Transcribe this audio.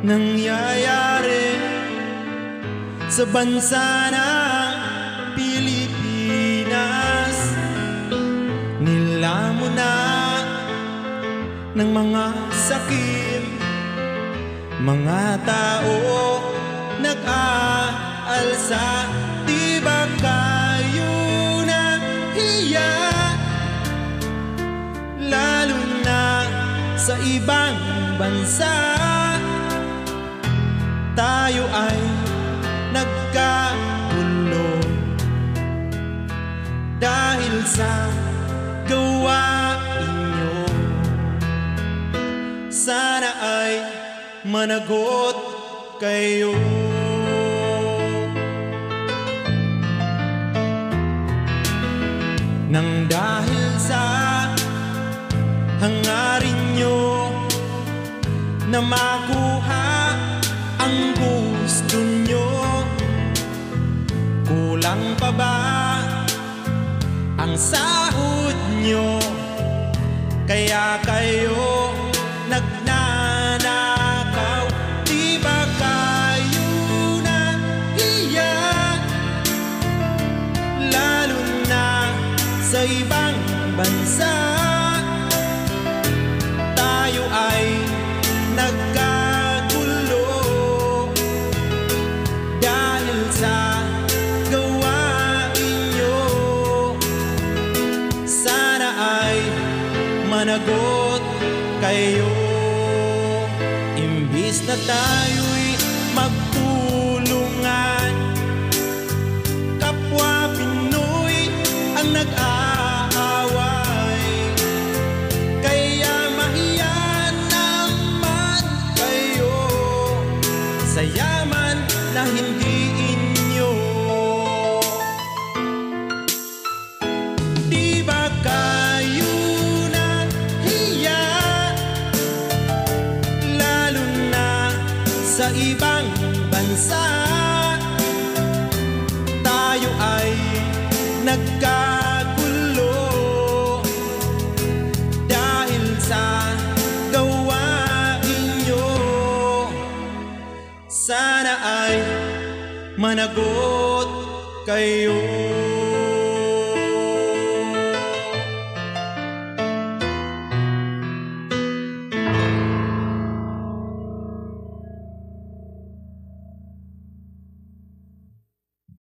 nangyayari sa bansa ng Pilipinas. Nilamon na ng mga sakit, mga tao nag-aalsa. Di ba kayo nahiya, lalo na sa ibang bansa? Tayo ay nagkagulo dahil sa gawain nyo. Sana ay managot kayo. Nang dahil sa hangarin nyo na makuha ang gusto nyo, kulang pa ba ang sahod nyo? Kaya kayo nagnanakaw. Di ba kayo nahiya, lalo na sa ibang bansa? Tayo ay nagkagulo dahil sa gawain nyo. Sana ay managot kayo. Imbis na tayo'y magtulungan, kapwa Pinoy ang nag-aaway. Kaya mahiya naman kayo sa yaman na hindi inyo. Di ba kayo nahiya, lalo na sa ibang bansa? Tayo ay nagkagulo dahil sa gawain nyo. Sana ay managot kayo.